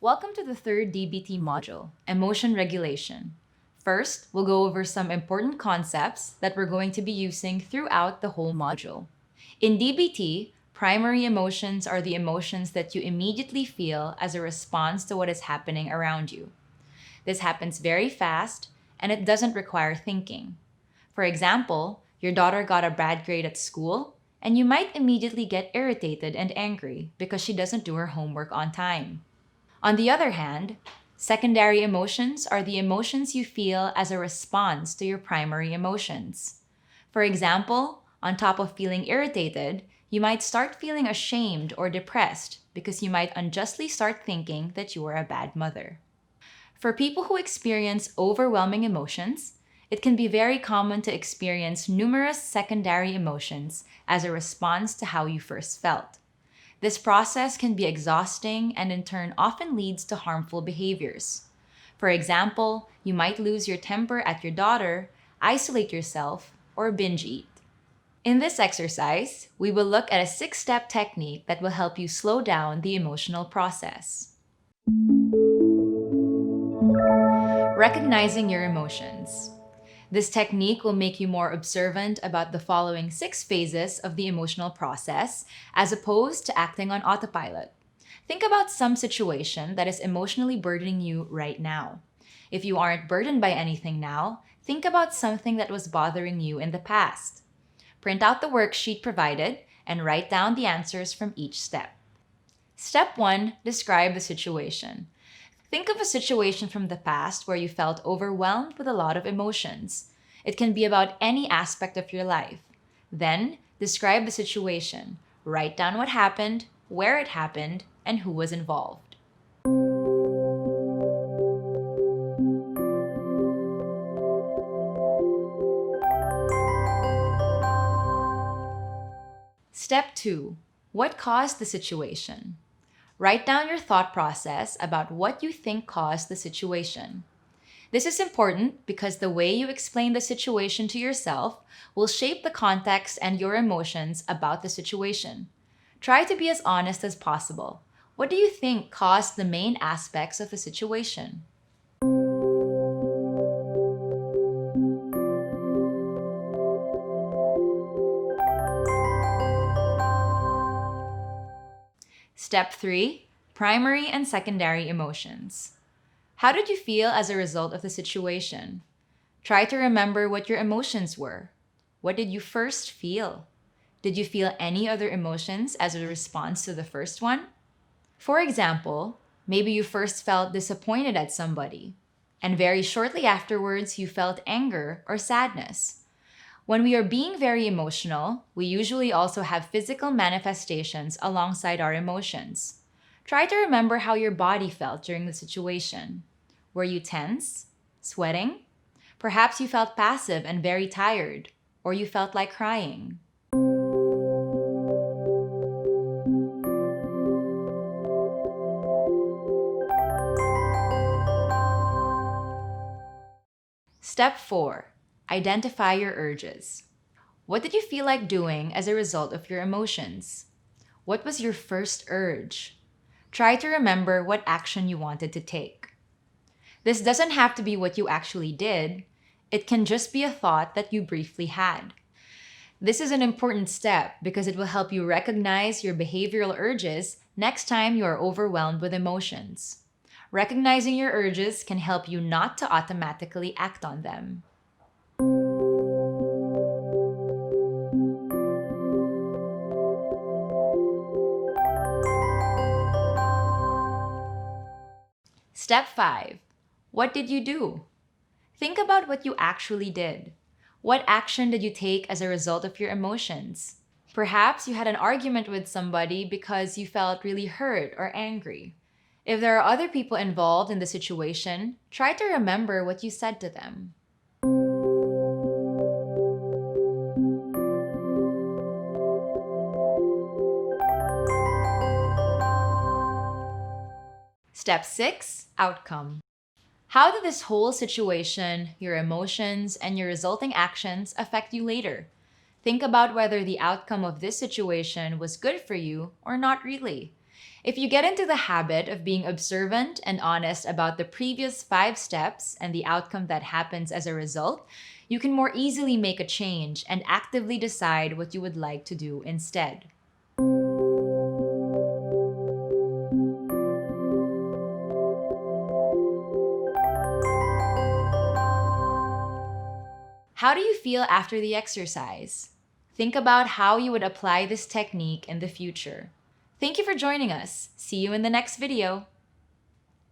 Welcome to the third DBT module, Emotion Regulation. First, we'll go over some important concepts that we're going to be using throughout the whole module. In DBT, primary emotions are the emotions that you immediately feel as a response to what is happening around you. This happens very fast, and it doesn't require thinking. For example, your daughter got a bad grade at school, and you might immediately get irritated and angry because she doesn't do her homework on time. On the other hand, secondary emotions are the emotions you feel as a response to your primary emotions. For example, on top of feeling irritated, you might start feeling ashamed or depressed because you might unjustly start thinking that you are a bad mother. For people who experience overwhelming emotions, it can be very common to experience numerous secondary emotions as a response to how you first felt. This process can be exhausting and in turn often leads to harmful behaviors. For example, you might lose your temper at your daughter, isolate yourself, or binge eat. In this exercise, we will look at a 6-step technique that will help you slow down the emotional process. Recognizing your emotions. This technique will make you more observant about the following 6 phases of the emotional process, as opposed to acting on autopilot. Think about some situation that is emotionally burdening you right now. If you aren't burdened by anything now, think about something that was bothering you in the past. Print out the worksheet provided and write down the answers from each step. Step 1. Describe the situation. Think of a situation from the past where you felt overwhelmed with a lot of emotions. It can be about any aspect of your life. Then, describe the situation. Write down what happened, where it happened, and who was involved. Step 2. What caused the situation? Write down your thought process about what you think caused the situation. This is important because the way you explain the situation to yourself will shape the context and your emotions about the situation. Try to be as honest as possible. What do you think caused the main aspects of the situation? Step 3. Primary and secondary emotions. How did you feel as a result of the situation? Try to remember what your emotions were. What did you first feel? Did you feel any other emotions as a response to the first one? For example, maybe you first felt disappointed at somebody, and very shortly afterwards you felt anger or sadness. When we are being very emotional, we usually also have physical manifestations alongside our emotions. Try to remember how your body felt during the situation. Were you tense? Sweating? Perhaps you felt passive and very tired, or you felt like crying. Step 4. Identify your urges. What did you feel like doing as a result of your emotions? What was your first urge? Try to remember what action you wanted to take. This doesn't have to be what you actually did. It can just be a thought that you briefly had. This is an important step because it will help you recognize your behavioral urges next time you are overwhelmed with emotions. Recognizing your urges can help you not to automatically act on them. Step 5. What did you do? Think about what you actually did. What action did you take as a result of your emotions? Perhaps you had an argument with somebody because you felt really hurt or angry. If there are other people involved in the situation, try to remember what you said to them. Step 6. Outcome. How did this whole situation, your emotions, and your resulting actions affect you later? Think about whether the outcome of this situation was good for you or not really. If you get into the habit of being observant and honest about the previous 5 steps and the outcome that happens as a result, you can more easily make a change and actively decide what you would like to do instead. How do you feel after the exercise? Think about how you would apply this technique in the future. Thank you for joining us. See you in the next video.